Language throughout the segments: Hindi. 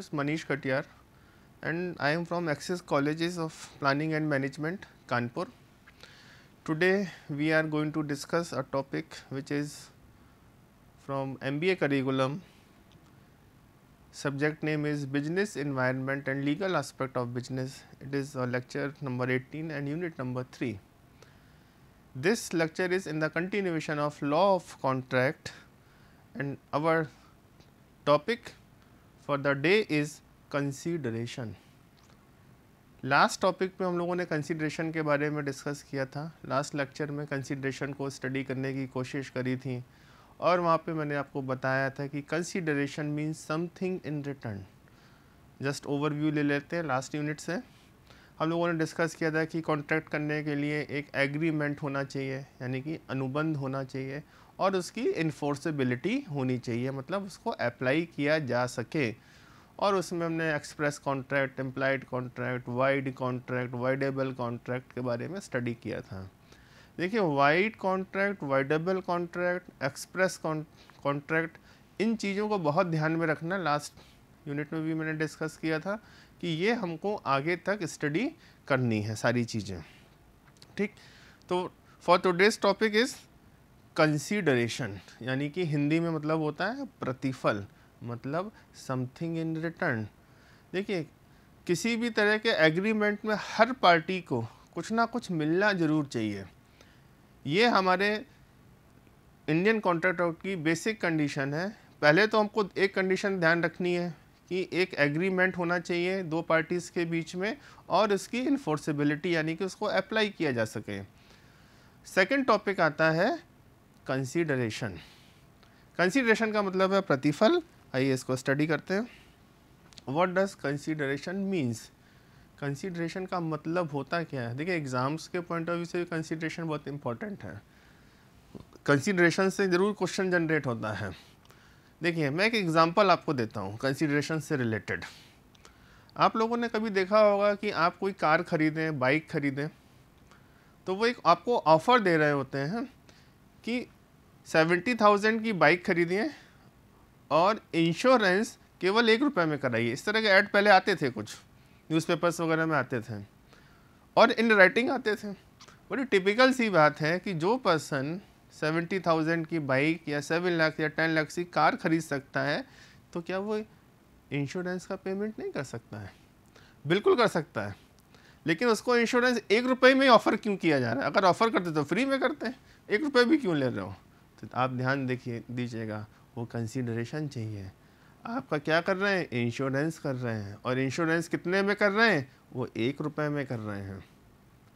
is Manish Katiyar and I am from Access Colleges of Planning and Management, Kanpur. Today we are going to discuss a topic which is from MBA curriculum. Subject name is Business Environment and Legal Aspect of Business. It is lecture number 18 and unit number 3. This lecture is in the continuation of Law of Contract and our topic for the day is consideration. Last topic पे हम लोगों ने कंसीडरेशन के बारे में डिस्कस किया था. लास्ट लेक्चर में कंसीडरेशन को स्टडी करने की कोशिश करी थी और वहाँ पे मैंने आपको बताया था कि consideration means something in return. Just overview ले लेते हैं. लास्ट यूनिट से हम लोगों ने डिस्कस किया था कि कॉन्ट्रैक्ट करने के लिए एक एग्रीमेंट होना चाहिए, यानी कि अनुबंध होना चाहिए और उसकी इन्फोर्सेबिलिटी होनी चाहिए, मतलब उसको अप्लाई किया जा सके. और उसमें हमने express contract, implied contract, void contract, voidable contract के बारे में स्टडी किया था. देखिए, void contract, voidable contract, express contract, इन चीज़ों को बहुत ध्यान में रखना. लास्ट यूनिट में भी मैंने डिस्कस किया था कि ये हमको आगे तक स्टडी करनी है सारी चीज़ें. ठीक, तो for today's topic is consideration, यानी कि हिंदी में मतलब होता है प्रतिफल, मतलब समथिंग इन रिटर्न. देखिए, किसी भी तरह के एग्रीमेंट में हर पार्टी को कुछ ना कुछ मिलना ज़रूर चाहिए. ये हमारे इंडियन कॉन्ट्रैक्ट एक्ट की बेसिक कंडीशन है. पहले तो हमको एक कंडीशन ध्यान रखनी है कि एक एग्रीमेंट होना चाहिए दो पार्टीज़ के बीच में और उसकी इन्फोर्सेबिलिटी, यानी कि उसको अप्लाई किया जा सके. सेकंड टॉपिक आता है कंसीडरेशन. कंसीडरेशन का मतलब है प्रतिफल. आइए इसको स्टडी करते हैं. What does consideration means? Consideration का मतलब होता क्या है? देखिए, एग्जाम्स के पॉइंट ऑफ व्यू से कंसीडरेशन बहुत इंपॉर्टेंट है. कंसीडरेशन से ज़रूर क्वेश्चन जनरेट होता है. देखिए, मैं एक एग्जांपल आपको देता हूँ कंसीडरेशन से रिलेटेड. आप लोगों ने कभी देखा होगा कि आप कोई कार खरीदें, बाइक खरीदें, तो वो एक आपको ऑफ़र दे रहे होते हैं कि 70,000 की बाइक खरीदिए और इंश्योरेंस केवल ₹1 में कराइए. इस तरह के ऐड पहले आते थे, कुछ न्यूज़पेपर्स वगैरह में आते थे और इन राइटिंग आते थे. बड़ी टिपिकल सी बात है कि जो पर्सन 70,000 की बाइक या 7 लाख या 10 लाख की कार खरीद सकता है, तो क्या वो इंश्योरेंस का पेमेंट नहीं कर सकता है? बिल्कुल कर सकता है. लेकिन उसको इंश्योरेंस ₹1 में ऑफ़र क्यों किया जा रहा है? अगर ऑफ़र करते तो फ्री में करते हैं. ₹1 भी क्यों ले रहे हो? तो आप ध्यान दीजिएगा, वो कंसीडरेशन चाहिए. आपका क्या कर रहे हैं? इंश्योरेंस कर रहे हैं. और इंश्योरेंस कितने में कर रहे हैं? वो ₹1 में कर रहे हैं.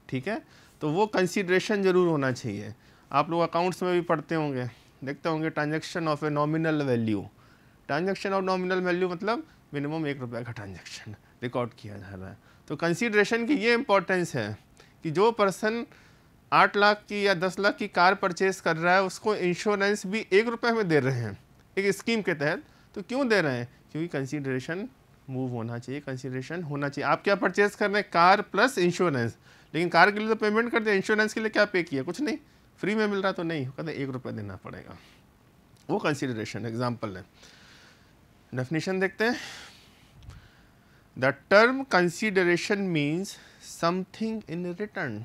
ठीक है, तो वो कंसीडरेशन ज़रूर होना चाहिए. आप लोग अकाउंट्स में भी पढ़ते होंगे, देखते होंगे transaction of a nominal value. Transaction of nominal value मतलब मिनिमम ₹1 का ट्रांजैक्शन रिकॉर्ड किया जा रहा है. तो कंसीडरेशन की ये इम्पोर्टेंस है कि जो पर्सन 8 लाख की या 10 लाख की कार परचेज कर रहा है, उसको इंश्योरेंस भी ₹1 में दे रहे हैं एक स्कीम के तहत. तो क्यों दे रहे हैं? क्योंकि कंसीडरेशन मूव होना चाहिए, कंसीडरेशन होना चाहिए. आप क्या परचेज कर रहे हैं? Car plus insurance. लेकिन कार के लिए तो पेमेंट कर दिया, इंश्योरेंस के लिए क्या पे किया? कुछ नहीं, फ्री में मिल रहा तो नहीं, कहते ₹1 देना पड़ेगा. वो कंसीडरेशन एग्जाम्पल है. डेफिनेशन देखते हैं. The term consideration means something in return.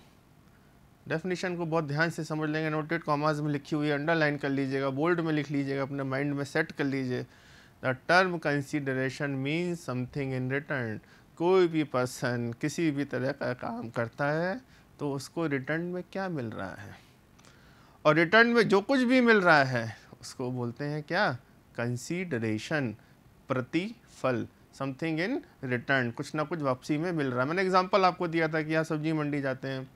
Definition को बहुत ध्यान से समझ लेंगे. नोटेड कॉमास में लिखी हुई है, अंडरलाइन कर लीजिएगा, बोल्ड में लिख लीजिएगा, अपने माइंड में सेट कर लीजिए. The term consideration means something in return. कोई भी पर्सन किसी भी तरह का काम करता है तो उसको रिटर्न में क्या मिल रहा है, और रिटर्न में जो कुछ भी मिल रहा है उसको बोलते हैं क्या? कंसीडरेशन, प्रतिफल. समथिंग इन रिटर्न, कुछ ना कुछ वापसी में मिल रहा है. मैंने एग्जांपल आपको दिया था कि यहाँ सब्जी मंडी जाते हैं,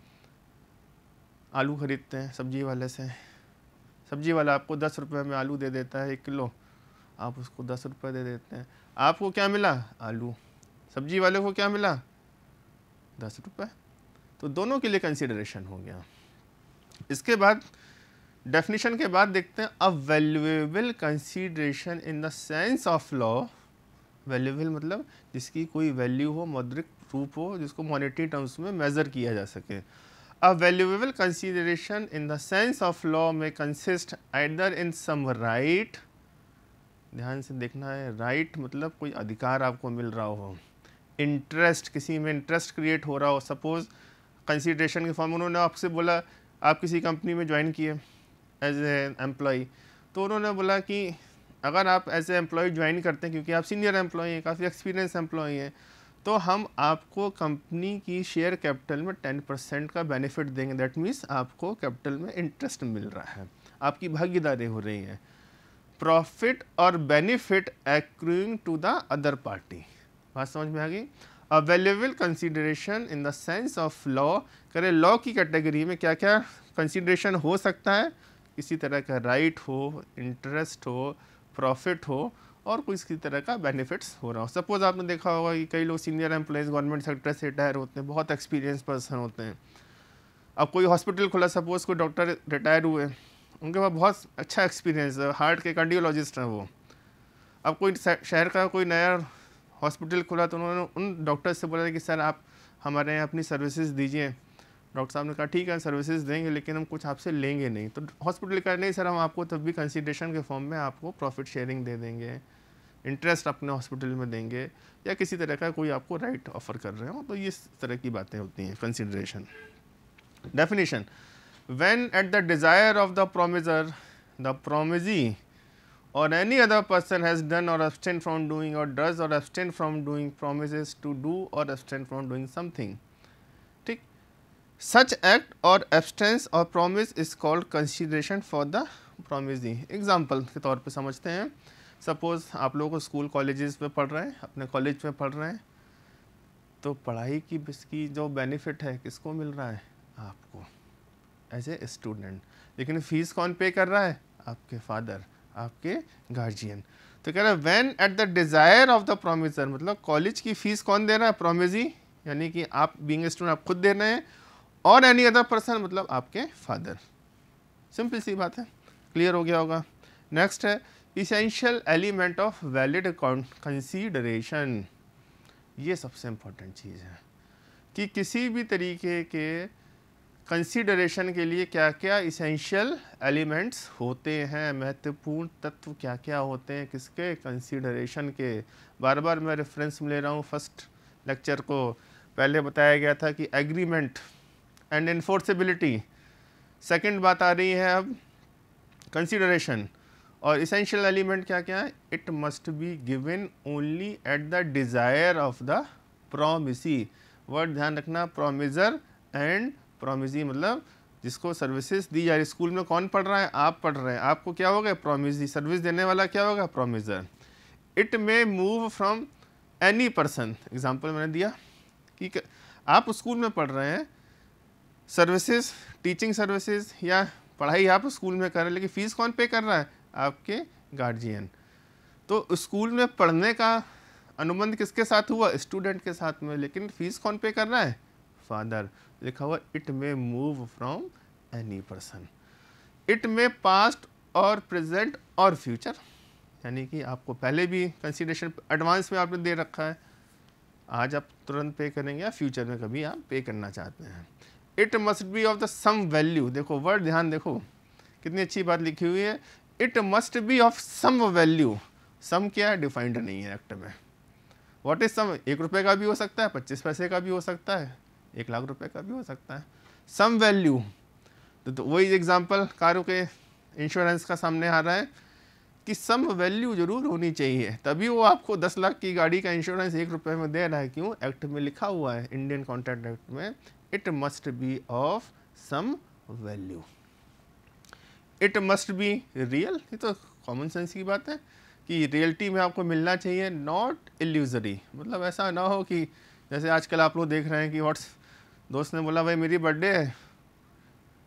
आलू खरीदते हैं सब्जी वाले से. सब्जी वाला आपको ₹10 में आलू दे देता है 1 किलो, आप उसको ₹10 दे देते हैं. आपको क्या मिला? आलू. सब्जी वाले को क्या मिला? ₹10. तो दोनों के लिए कंसीडरेशन हो गया. इसके बाद डेफिनेशन के बाद देखते हैं अ valuable consideration in the sense of law. Valuable मतलब जिसकी कोई वैल्यू हो, मौद्रिक रूप हो, जिसको मॉनेटरी टर्म्स में मेजर किया जा सके. A valuable consideration in the sense of law में consist either in some right ध्यान से देखना है, राइट मतलब कोई अधिकार आपको मिल रहा हो, इंटरेस्ट, किसी में इंटरेस्ट क्रिएट हो रहा हो। सपोज कंसीडरेशन के फॉर्म उन्होंने आपसे बोला, आप किसी कंपनी में ज्वाइन किए एज ए एम्प्लॉय, तो उन्होंने बोला कि अगर आप एज ए एम्प्लॉय ज्वाइन करते हैं, क्योंकि आप सीनियर एम्प्लॉय हैं, काफ़ी एक्सपीरियंस एम्प्लॉय हैं, तो हम आपको कंपनी की शेयर कैपिटल में 10% का बेनिफिट देंगे। दैट मीन्स आपको कैपिटल में इंटरेस्ट मिल रहा है, आपकी भागीदारी हो रही है। प्रॉफिट और benefit accruing to the other party, बात समझ में आ गई। Available consideration in the sense of law, करें लॉ की कैटेगरी में क्या क्या कंसिडरेशन हो सकता है, किसी तरह का राइट हो, इंटरेस्ट हो, प्रॉफिट हो, और किसी तरह का बेनिफिट्स हो रहा हो। सपोज आपने देखा होगा कि कई लोग सीनियर एम्प्लॉयज़ गवर्नमेंट सेक्टर से रिटायर होते हैं, बहुत एक्सपीरियंस पर्सन होते हैं। अब कोई हॉस्पिटल खुला, सपोज कोई डॉक्टर रिटायर हुए, उनके पास बहुत अच्छा एक्सपीरियंस है, हार्ट के कार्डियोलॉजिस्ट हैं वो। अब कोई शहर का कोई नया हॉस्पिटल खुला, तो उन्होंने उन डॉक्टर से बोला कि सर आप हमारे यहाँ अपनी सर्विसेज दीजिए। डॉक्टर साहब ने कहा ठीक है सर्विसेज देंगे, लेकिन हम कुछ आपसे लेंगे नहीं। तो हॉस्पिटल कहा नहीं सर, हम आपको तब भी कंसीडरेशन के फॉर्म में आपको प्रॉफिट शेयरिंग दे देंगे, इंटरेस्ट अपने हॉस्पिटल में देंगे, या किसी तरह का कोई आपको राइट ऑफर कर रहे हो। तो ये इस तरह की बातें होती हैं consideration. Definition, when at the desire of the promiser, the promisee or any other person has done or abstain from doing or does or abstain from doing promises to do or abstain from doing something, ठीक, such act or abstinence or promise is called consideration for the promisee। Example के तौर पे समझते हैं, सपोज आप लोगों को स्कूल कॉलेजेस में पढ़ रहे हैं, अपने कॉलेज में पढ़ रहे हैं, तो पढ़ाई की जो बेनिफिट है किसको मिल रहा है, आपको एज ए स्टूडेंट। लेकिन फीस कौन पे कर रहा है, आपके फादर, आपके गार्जियन। तो कह रहा है when at the desire of the promisor, मतलब कॉलेज की फीस कौन दे रहा है, प्रोमिसी, यानी कि आप बीइंग स्टूडेंट आप खुद दे रहे हैं, और एनी अदर पर्सन मतलब आपके फादर। सिंपल सी बात है, क्लियर हो गया होगा। नेक्स्ट है essential element of valid consideration. ये सबसे इम्पोर्टेंट चीज़ है कि किसी भी तरीके के कंसीडरेशन के लिए क्या क्या इसेंशियल एलिमेंट्स होते हैं, महत्वपूर्ण तत्व क्या क्या होते हैं किसके, कंसीडरेशन के। बार बार मैं रेफरेंस में ले रहा हूँ, फर्स्ट लेक्चर को पहले बताया गया था कि एग्रीमेंट एंड इन्फोर्सेबिलिटी, सेकंड बात आ रही है अब कंसीडरेशन। और इसेंशियल एलिमेंट क्या क्या है, it must be given only at the desire of the promisee. Word ध्यान रखना, प्रोमिसर एंड प्रोमिसी, मतलब जिसको सर्विसेज दी जा रही। स्कूल में कौन पढ़ रहा है, आप पढ़ रहे हैं, आपको क्या होगा, प्रोमिसी। सर्विस देने वाला क्या होगा, promisor. It may move from any person. Example मैंने दिया कि आप स्कूल में पढ़ रहे हैं, सर्विसेज, टीचिंग सर्विसेज या पढ़ाई आप स्कूल में कर रहे हैं, लेकिन फ़ीस कौन पे कर रहा है, आपके गार्जियन। तो स्कूल में पढ़ने का अनुबंध किसके साथ हुआ, स्टूडेंट के साथ में, लेकिन फ़ीस कौन पे कर रहा है, फादर। लिखा हुआ it may move from any person. It may past और प्रेजेंट और फ्यूचर, यानी कि आपको पहले भी कंसीडरेशन एडवांस में आपने दे रखा है, आज आप तुरंत पे करेंगे या फ्यूचर में कभी आप पे करना चाहते हैं। It must be of the some value, देखो वर्ड ध्यान देखो कितनी अच्छी बात लिखी हुई है, it must be of some value. Some क्या है, डिफाइंड नहीं है एक्ट में। व्हाट इज सम, 1 रुपये का भी हो सकता है, 25 पैसे का भी हो सकता है, 1 लाख रुपए का भी हो सकता है। सम वैल्यू, तो वही एग्जांपल कारों के इंश्योरेंस का सामने आ रहा है कि सम वैल्यू जरूर होनी चाहिए, तभी वो आपको 10 लाख की गाड़ी का इंश्योरेंस 1 रुपये में दे रहा है। क्यों, एक्ट में लिखा हुआ है, इंडियन कॉन्ट्रैक्ट एक्ट में, it must be of some value. It must be real, ये तो कॉमन सेंस की बात है कि रियलिटी में आपको मिलना चाहिए, नॉट इल्यूजरी। मतलब ऐसा ना हो कि जैसे आजकल आप लोग देख रहे हैं कि व्हाट्स, दोस्त ने बोला भाई मेरी बर्थडे है,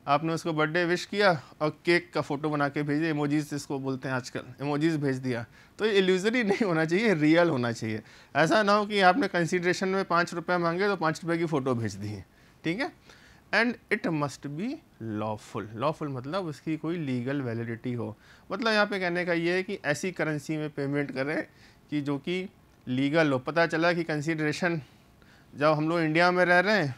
आपने उसको बर्थडे विश किया और केक का फ़ोटो बना के भेजे, इमोजीज इसको बोलते हैं आजकल, इमोजीज भेज दिया। तो ये इल्यूजरी नहीं होना चाहिए, रियल होना चाहिए। ऐसा ना हो कि आपने कंसीडरेशन में 5 रुपये मांगे तो 5 रुपये की फ़ोटो भेज दी है, ठीक है। And it must B lawful. Lawful मतलब उसकी कोई लीगल वैलिडिटी हो। मतलब यहाँ पे कहने का ये है कि ऐसी करेंसी में पेमेंट करें कि जो कि लीगल हो। पता चला कि कंसीडरेशन, जब हम लोग इंडिया में रह रहे हैं,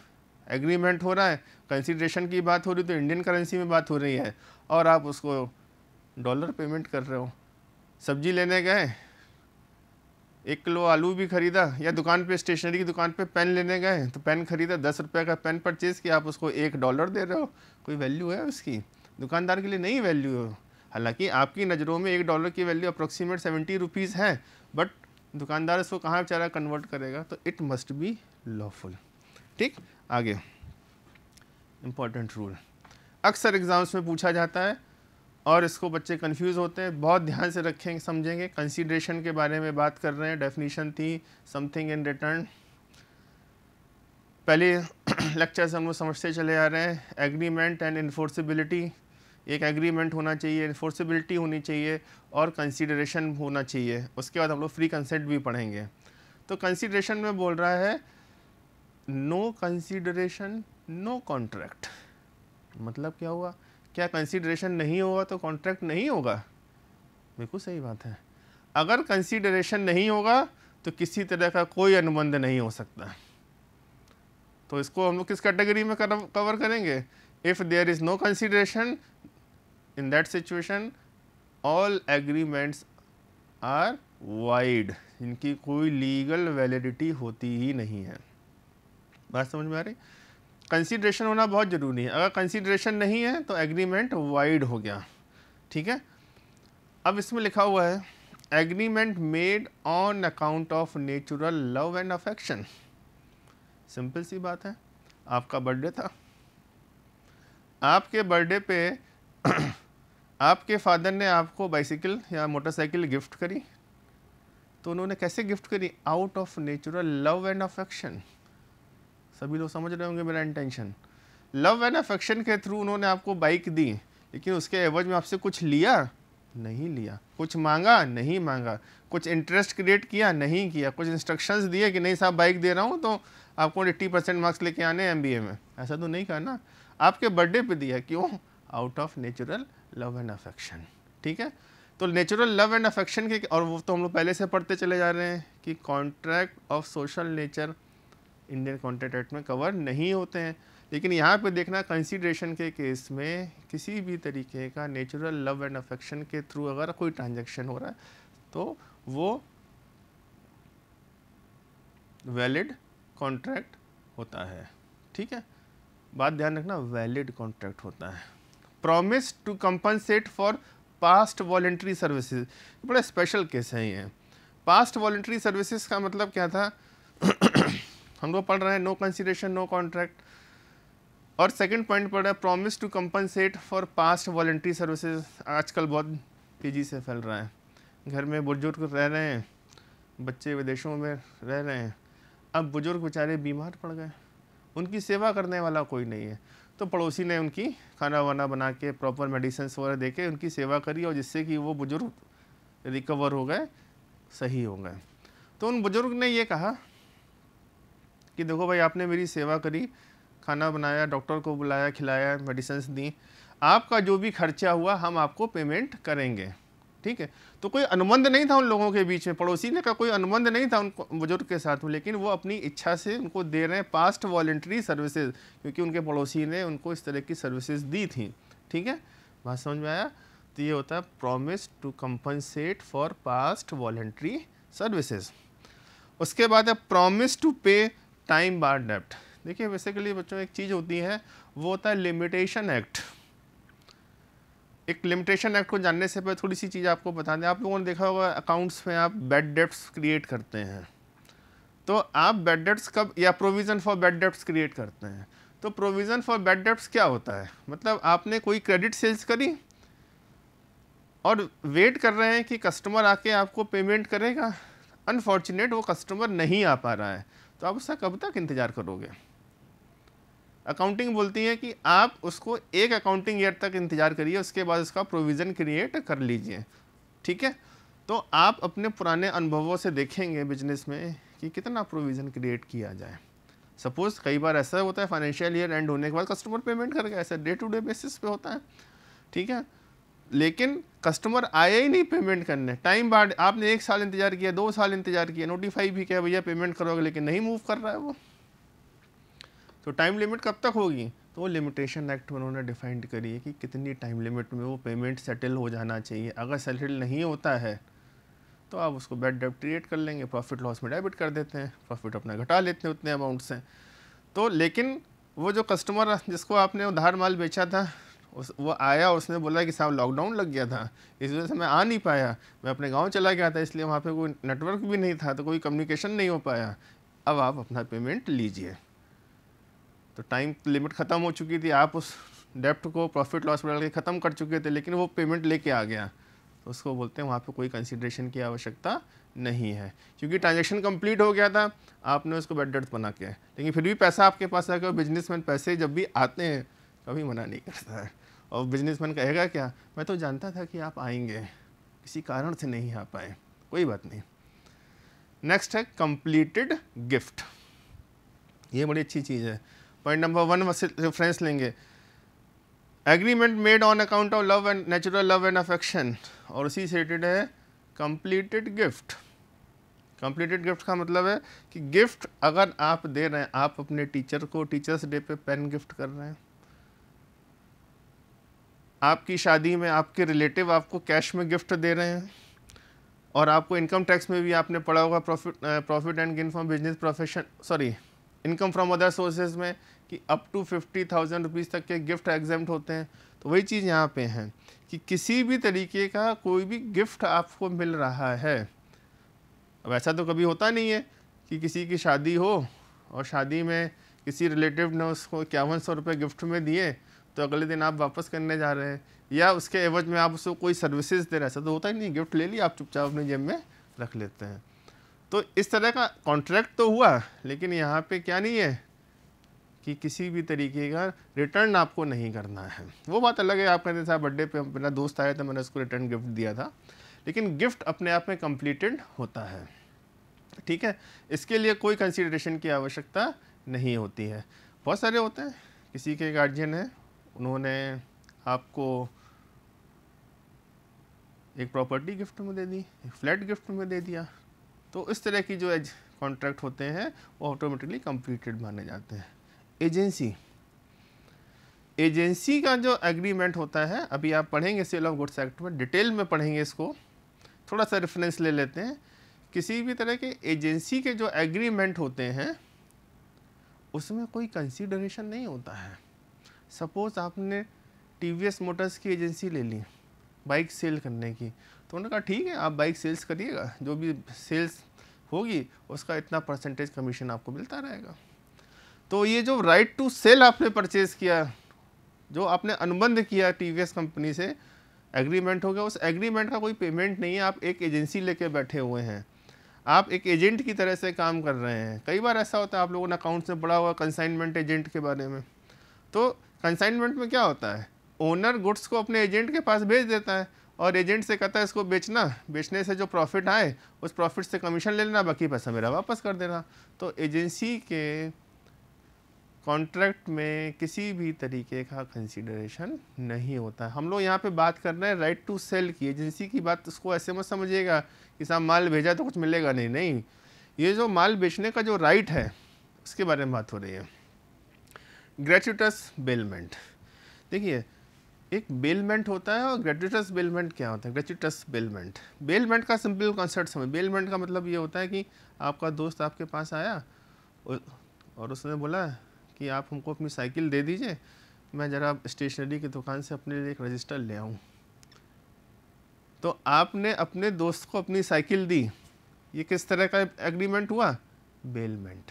एग्रीमेंट हो रहा है, कंसीडरेशन की बात हो रही, तो इंडियन करेंसी में बात हो रही है, और आप उसको डॉलर पेमेंट कर रहे हो, सब्जी लेने गए, 1 किलो आलू भी खरीदा, या दुकान पे स्टेशनरी की दुकान पे पेन लेने गए तो पेन खरीदा, 10 रुपये का पेन परचेज़ किया, आप उसको $1 दे रहे हो, कोई वैल्यू है उसकी? दुकानदार के लिए नहीं वैल्यू है। हालांकि आपकी नज़रों में $1 की वैल्यू अप्रोक्सीमेट 70 रुपीज़ है, बट दुकानदार इसको कहाँ बेचारा कन्वर्ट करेगा? तो इट मस्ट बी लॉफुल। ठीक, आगे इम्पॉर्टेंट रूल अक्सर एग्जाम्स में पूछा जाता है और इसको बच्चे कंफ्यूज होते हैं, बहुत ध्यान से रखेंगे, समझेंगे। कंसीडरेशन के बारे में बात कर रहे हैं, डेफिनेशन थी समथिंग इन रिटर्न। पहले लेक्चर से हम लोग समझते चले आ रहे हैं एग्रीमेंट एंड इन्फोर्सिबिलिटी। एक एग्रीमेंट होना चाहिए, इन्फोर्सिबिलिटी होनी चाहिए और कंसीडरेशन होना चाहिए। उसके बाद हम लोग फ्री कंसेंट भी पढ़ेंगे। तो कंसीडरेशन में बोल रहा है नो कंसीडरेशन नो कॉन्ट्रैक्ट। मतलब क्या हुआ? क्या कंसीडरेशन नहीं होगा तो कॉन्ट्रैक्ट नहीं होगा? बिल्कुल सही बात है। अगर कंसीडरेशन नहीं होगा तो किसी तरह का कोई अनुबंध नहीं हो सकता। तो इसको हम लोग किस कैटेगरी में कवर करेंगे? If there is no consideration, in that situation all agreements are void, इनकी कोई लीगल वैलिडिटी होती ही नहीं है। बात समझ में आ रही? कंसीडरेशन होना बहुत ज़रूरी है। अगर कंसीडरेशन नहीं है तो एग्रीमेंट वाइड हो गया। ठीक है, अब इसमें लिखा हुआ है agreement made on account of natural love and affection. Simple सी बात है, आपका बर्थडे था, आपके बर्थडे पे आपके फादर ने आपको बाइसिकल या मोटरसाइकिल गिफ्ट करी। तो उन्होंने कैसे गिफ्ट करी? Out of natural love and affection. सभी लोग समझ रहे होंगे मेरा इंटेंशन। लव एंड अफेक्शन के थ्रू उन्होंने आपको बाइक दी, लेकिन उसके एवज में आपसे कुछ लिया? नहीं लिया। कुछ मांगा? नहीं मांगा। कुछ इंटरेस्ट क्रिएट किया? नहीं किया। कुछ इंस्ट्रक्शंस दिए कि नहीं साहब बाइक दे रहा हूँ तो आपको 80% मार्क्स लेके आने MBA में? ऐसा तो नहीं कहा ना। आपके बर्थडे पे दिया, क्यों? Out of natural love and affection. ठीक है, तो नेचुरल लव एंड अफेक्शन के, और वो तो हम लोग पहले से पढ़ते चले जा रहे हैं कि contract of social nature Indian Contract Act में कवर नहीं होते हैं। लेकिन यहाँ पे देखना, कंसीडरेशन के केस में किसी भी तरीके का नेचुरल लव एंड अफेक्शन के थ्रू अगर कोई ट्रांजैक्शन हो रहा है तो वो वैलिड कॉन्ट्रैक्ट होता है। ठीक है, बात ध्यान रखना, वैलिड कॉन्ट्रैक्ट होता है। Promise to compensate for past voluntary services, बड़ा स्पेशल केस है ये। पास्ट वॉलंटरी सर्विसेज का मतलब क्या था? हम लोग पढ़ रहे हैं नो कंसीडरेशन नो कॉन्ट्रैक्ट, और सेकंड पॉइंट पढ़ रहा है promise to compensate for past voluntary services. आजकल बहुत तेज़ी से फैल रहा है। घर में बुजुर्ग रह रहे हैं, बच्चे विदेशों में रह रहे हैं, अब बुजुर्ग बेचारे बीमार पड़ गए, उनकी सेवा करने वाला कोई नहीं है, तो पड़ोसी ने उनकी खाना वाना बना के प्रॉपर मेडिसिन वगैरह दे के उनकी सेवा करी, और जिससे कि वो बुजुर्ग रिकवर हो गए, सही हो गए। तो उन बुजुर्ग ने ये कहा कि देखो भाई, आपने मेरी सेवा करी, खाना बनाया, डॉक्टर को बुलाया, खिलाया, मेडिसिन दी, आपका जो भी खर्चा हुआ हम आपको पेमेंट करेंगे। ठीक है, तो कोई अनुबंध नहीं था उन लोगों के बीच में, पड़ोसी ने का कोई अनुबंध नहीं था उन बुजुर्ग के साथ में, लेकिन वो अपनी इच्छा से उनको दे रहे हैं पास्ट वॉलंटरी सर्विसेज, क्योंकि उनके पड़ोसी ने उनको इस तरह की सर्विसेज दी थी। ठीक है, बात समझ में आया? तो ये होता है promise to compensate for past voluntary services. उसके बाद है promise to pay time barred डेप्ट। देखिए बेसिकली बच्चों एक चीज़ होती है, वो होता है लिमिटेशन एक्ट। एक लिमिटेशन एक्ट को जानने से पहले थोड़ी सी चीज़ आपको बता दें। आप लोगों ने देखा होगा अकाउंट्स में आप बैड डेप्ट्स क्रिएट करते हैं, तो आप बैड डेप्ट्स कब, या provision for bad debts create करते हैं। तो प्रोविज़न फॉर बैड डेप्ट्स क्या होता है? मतलब आपने कोई क्रेडिट सेल्स करी और वेट कर रहे हैं कि कस्टमर आके आपको पेमेंट करेगा, अनफॉर्चुनेट वो कस्टमर नहीं आ पा रहा है, तो आप उसका कब तक इंतज़ार करोगे? अकाउंटिंग बोलती है कि आप उसको एक अकाउंटिंग ईयर तक इंतज़ार करिए, उसके बाद उसका प्रोविज़न क्रिएट कर लीजिए। ठीक है, तो आप अपने पुराने अनुभवों से देखेंगे बिजनेस में कि कितना प्रोविज़न क्रिएट किया जाए। सपोज़ कई बार ऐसा होता है फाइनेंशियल ईयर एंड होने के बाद कस्टमर पेमेंट कर गया, ऐसा डे टू डे बेसिस पे होता है। ठीक है, लेकिन कस्टमर आया ही नहीं पेमेंट करने, टाइम बाद आपने 1 साल इंतजार किया, 2 साल इंतजार किया, नोटिफाई भी किया भैया पेमेंट करोगे, लेकिन नहीं मूव कर रहा है वो। तो टाइम लिमिट कब तक होगी? तो वो लिमिटेशन एक्ट में उन्होंने डिफाइंड करी है कि कितनी टाइम लिमिट में वो पेमेंट सेटल हो जाना चाहिए। अगर सेटल नहीं होता है तो आप उसको बैड डेब्ट क्रिएट कर लेंगे, प्रॉफिट लॉस में डेबिट कर देते हैं, प्रॉफिट अपना घटा लेते हैं उतने अमाउंट से। तो लेकिन वो जो कस्टमर जिसको आपने उधार माल बेचा था, वो आया, उसने बोला कि साहब लॉकडाउन लग गया था, इस वजह से मैं आ नहीं पाया, मैं अपने गांव चला गया था, इसलिए वहाँ पे कोई नेटवर्क भी नहीं था, तो कोई कम्युनिकेशन नहीं हो पाया, अब आप अपना पेमेंट लीजिए। तो टाइम लिमिट ख़त्म हो चुकी थी, आप उस डेप्ट को प्रॉफिट लॉस में डाल के ख़त्म कर चुके थे, लेकिन वो पेमेंट लेके आ गया, तो उसको बोलते हैं वहाँ पे कोई कंसिडरेशन की आवश्यकता नहीं है, क्योंकि ट्रांजैक्शन कंप्लीट हो गया था, आपने उसको बैड डेट बना के, लेकिन फिर भी पैसा आपके पास आ गया। बिजनेसमैन पैसे जब भी आते हैं कभी मना नहीं करता है, और बिजनेसमैन कहेगा क्या, मैं तो जानता था कि आप आएंगे, किसी कारण से नहीं आ पाए, कोई बात नहीं। नेक्स्ट है कंप्लीटेड गिफ्ट, ये बड़ी अच्छी चीज़ है। पॉइंट नंबर 1 रेफरेंस लेंगे, agreement made on account of love and natural love and affection, और उसी से रिलेटेड है कंप्लीटेड गिफ्ट। कंप्लीटेड गिफ्ट का मतलब है कि गिफ्ट अगर आप दे रहे हैं, आप अपने टीचर को टीचर्स डे पे पेन गिफ्ट कर रहे हैं, आपकी शादी में आपके रिलेटिव आपको कैश में गिफ्ट दे रहे हैं, और आपको इनकम टैक्स में भी आपने पढ़ा होगा profit and gain from business profession, sorry income from other sources में, कि अप टू 50,000 रुपीज़ तक के गिफ्ट एग्जेम्प्ट होते हैं। तो वही चीज़ यहाँ पे है कि किसी भी तरीके का कोई भी गिफ्ट आपको मिल रहा है, अब ऐसा तो कभी होता नहीं है कि किसी की शादी हो और शादी में किसी रिलेटिव ने उसको 5100 रुपये गिफ्ट में दिए, तो अगले दिन आप वापस करने जा रहे हैं, या उसके एवज में आप उसको कोई सर्विसेज दे रहे हैं, ऐसा तो होता ही नहीं, गिफ्ट ले लिया आप चुपचाप अपने जेब में रख लेते हैं। तो इस तरह का कॉन्ट्रैक्ट तो हुआ, लेकिन यहाँ पे क्या नहीं है कि किसी भी तरीके का रिटर्न आपको नहीं करना है। वो बात अलग है, आप कहते साहब बर्थडे पे मेरा दोस्त आया था, मैंने उसको रिटर्न गिफ्ट दिया था, लेकिन गिफ्ट अपने आप में कंप्लीटेड होता है, ठीक है, इसके लिए कोई कंसीडरेशन की आवश्यकता नहीं होती है। बहुत सारे होते हैं, किसी के गार्जियन है, उन्होंने आपको एक प्रॉपर्टी गिफ्ट में दे दी, एक फ्लैट गिफ्ट में दे दिया, तो इस तरह की जो एज कॉन्ट्रैक्ट होते हैं वो ऑटोमेटिकली कंप्लीटेड माने जाते हैं। एजेंसी का जो एग्रीमेंट होता है, अभी आप पढ़ेंगे सेल ऑफ गुड्स एक्ट में, डिटेल में पढ़ेंगे इसको, थोड़ा सा रेफरेंस ले लेते हैं। किसी भी तरह के एजेंसी के जो एग्रीमेंट होते हैं उसमें कोई कंसीडरेशन नहीं होता है। सपोज आपने टीवीएस मोटर्स की एजेंसी ले ली बाइक सेल करने की, तो उन्होंने कहा ठीक है आप बाइक सेल्स करिएगा, जो भी सेल्स होगी उसका इतना परसेंटेज कमीशन आपको मिलता रहेगा। तो ये जो राइट टू सेल आपने परचेज किया, जो आपने अनुबंध किया टीवीएस कंपनी से, एग्रीमेंट हो गया, उस एग्रीमेंट का कोई पेमेंट नहीं है, आप एक एजेंसी लेके बैठे हुए हैं, आप एक एजेंट की तरह से काम कर रहे हैं। कई बार ऐसा होता है, आप लोगों ने अकाउंट्स में पढ़ा हुआ कंसाइनमेंट एजेंट के बारे में। तो कंसाइनमेंट में क्या होता है, ओनर गुड्स को अपने एजेंट के पास भेज देता है, और एजेंट से कहता है इसको बेचना, बेचने से जो प्रॉफिट आए उस प्रॉफिट से कमीशन ले लेना, बाकी पैसा मेरा वापस कर देना। तो एजेंसी के कॉन्ट्रैक्ट में किसी भी तरीके का कंसीडरेशन नहीं होता है। हम लोग यहाँ पे बात कर रहे हैं राइट टू सेल की, एजेंसी की बात उसको ऐसे मत समझिएगा कि साहब माल भेजा तो कुछ मिलेगा नहीं, नहीं, ये जो माल बेचने का जो राइट है उसके बारे में बात हो रही है। ग्रेचुटस बेलमेंट, देखिए एक बेलमेंट होता है और ग्रेचुटस बेलमेंट क्या होता है। ग्रेचुटस बेलमेंट का सिंपल कॉन्सेप्ट समझ, बेलमेंट का मतलब ये होता है कि आपका दोस्त आपके पास आया और उसने बोला कि आप हमको अपनी साइकिल दे दीजिए, मैं ज़रा स्टेशनरी की दुकान से अपने लिए एक रजिस्टर ले आऊँ। तो आपने अपने दोस्त को अपनी साइकिल दी, ये किस तरह का एग्रीमेंट हुआ, बेलमेंट,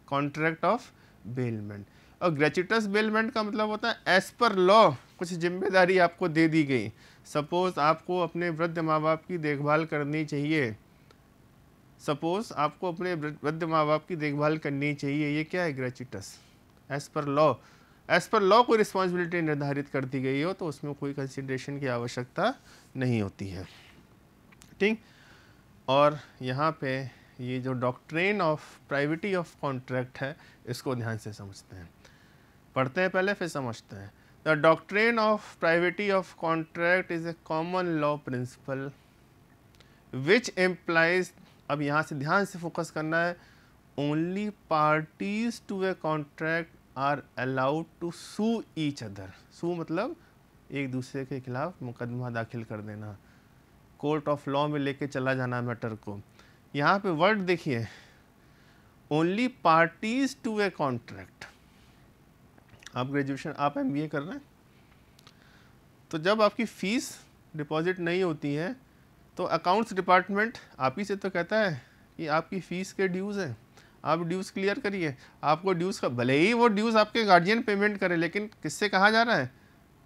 कॉन्ट्रैक्ट ऑफ बेलमेंट। और ग्रेचुटस बेलमेंट का मतलब होता है एज पर लॉ कुछ जिम्मेदारी आपको दे दी गई। सपोज आपको अपने वृद्ध माँ बाप की देखभाल करनी चाहिए, सपोज आपको अपने वृद्ध माँ बाप की देखभाल करनी चाहिए, ये क्या है, gratuitous, as per law. As per law कोई रिस्पॉन्सिबिलिटी निर्धारित कर दी गई हो तो उसमें कोई कंसिडरेशन की आवश्यकता नहीं होती है, ठीक। और यहाँ पे ये जो doctrine of privity of contract है, इसको ध्यान से समझते हैं, पढ़ते हैं पहले फिर समझते हैं। The doctrine of privity of contract is a common law principle which implies, अब यहाँ से ध्यान से फोकस करना है, only parties to a contract are allowed to sue each other. Sue मतलब एक दूसरे के खिलाफ मुकदमा दाखिल कर देना। कोर्ट ऑफ लॉ में लेके चला जाना मैटर को। यहाँ पे वर्ड देखिए, only parties to a contract. आप ग्रेजुएशन, आप एमबीए कर रहे हैं, तो जब आपकी फीस डिपॉजिट नहीं होती है तो अकाउंट्स डिपार्टमेंट आप ही से तो कहता है कि आपकी फ़ीस के ड्यूज़ हैं, आप ड्यूज़ क्लियर करिए। आपको ड्यूज़ का, भले ही वो ड्यूज़ आपके गार्जियन पेमेंट करे, लेकिन किससे कहा जा रहा है?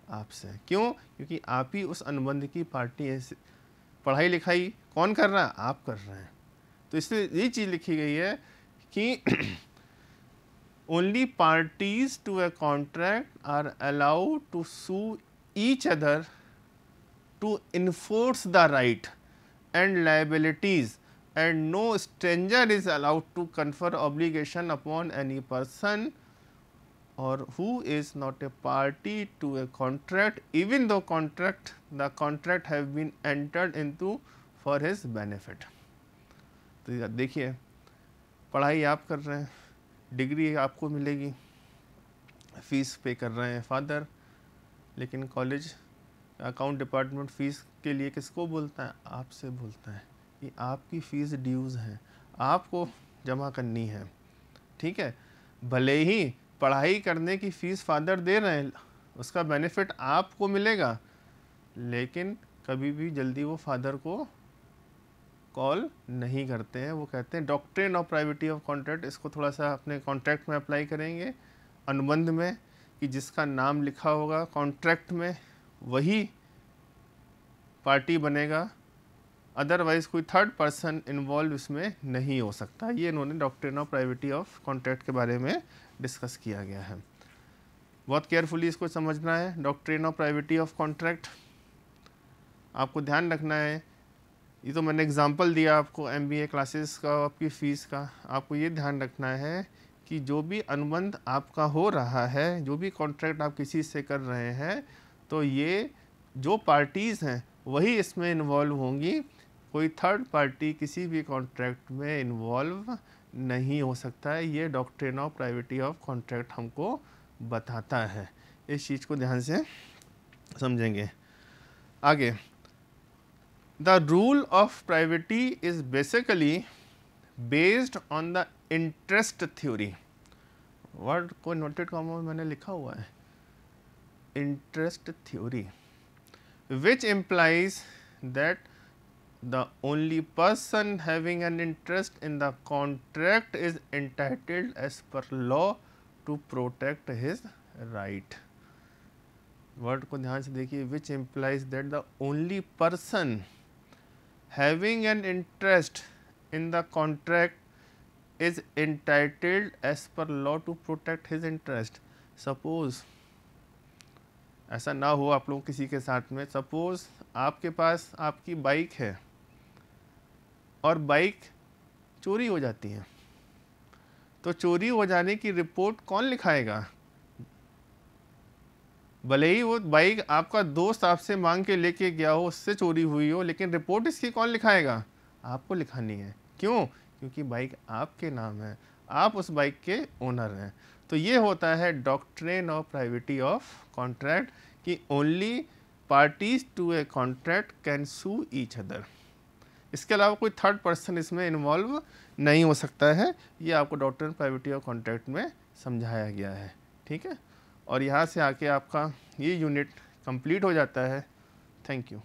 आपसे। क्यों? क्योंकि आप ही उस अनुबंध की पार्टी है। पढ़ाई लिखाई कौन कर रहा है? आप कर रहे हैं। तो इसलिए ये चीज़ लिखी गई है कि only parties to a contract are allowed to sue each other to enforce the right and liabilities, and no stranger is allowed to confer obligation upon any person or who is not a party to a contract, even though the contract have been entered into for his benefit. तो देखिए, पढ़ाई आप कर रहे हैं, डिग्री आपको मिलेगी, फीस पे कर रहे हैं फादर, लेकिन कॉलेज अकाउंट डिपार्टमेंट फ़ीस के लिए किसको बोलता है? आपसे बोलता है कि आपकी फ़ीस ड्यूज़ हैं, आपको जमा करनी है। ठीक है, भले ही पढ़ाई करने की फ़ीस फादर दे रहे हैं, उसका बेनिफिट आपको मिलेगा, लेकिन कभी भी जल्दी वो फादर को कॉल नहीं करते हैं। वो कहते हैं doctrine of privity of contract, इसको थोड़ा सा अपने कॉन्ट्रैक्ट में अप्लाई करेंगे, अनुबंध में, कि जिसका नाम लिखा होगा कॉन्ट्रैक्ट में वही पार्टी बनेगा, अदरवाइज़ कोई थर्ड पर्सन इन्वॉल्व इसमें नहीं हो सकता। ये इन्होंने doctrine of privity of contract के बारे में डिस्कस किया गया है। बहुत केयरफुली इसको समझना है। Doctrine of privity of contract आपको ध्यान रखना है। ये तो मैंने एग्जांपल दिया आपको एमबीए क्लासेस का, आपकी फ़ीस का। आपको ये ध्यान रखना है कि जो भी अनुबंध आपका हो रहा है, जो भी कॉन्ट्रैक्ट आप किसी से कर रहे हैं, तो ये जो पार्टीज़ हैं वही इसमें इन्वॉल्व होंगी। कोई थर्ड पार्टी किसी भी कॉन्ट्रैक्ट में इन्वॉल्व नहीं हो सकता है। ये doctrine of privity of contract हमको बताता है। इस चीज़ को ध्यान से समझेंगे। आगे, the rule of privity is basically based on the interest theory. Word को नोटेड कॉमा में मैंने लिखा हुआ है, interest theory, which implies that the only person having an interest in the contract is entitled as per law to protect his right. Word को ध्यान से देखिए, which implies that the only person having an interest in the contract is entitled as per law to protect his interest. Suppose ऐसा ना हो आप लोग किसी के साथ में, सपोज़ आपके पास आपकी बाइक है और बाइक चोरी हो जाती है, तो चोरी हो जाने की रिपोर्ट कौन लिखाएगा? भले ही वो बाइक आपका दोस्त आपसे मांग के लेके गया हो, उससे चोरी हुई हो, लेकिन रिपोर्ट इसकी कौन लिखाएगा? आपको लिखानी है। क्यों? क्योंकि बाइक आपके नाम है, आप उस बाइक के ओनर हैं। तो ये होता है doctrine of privity of contract कि only parties to a contract can sue each other. इसके अलावा कोई थर्ड पर्सन इसमें इन्वॉल्व नहीं हो सकता है। ये आपको doctrine of privity of contract में समझाया गया है। ठीक है, और यहाँ से आके आपका ये यूनिट कंप्लीट हो जाता है। Thank you.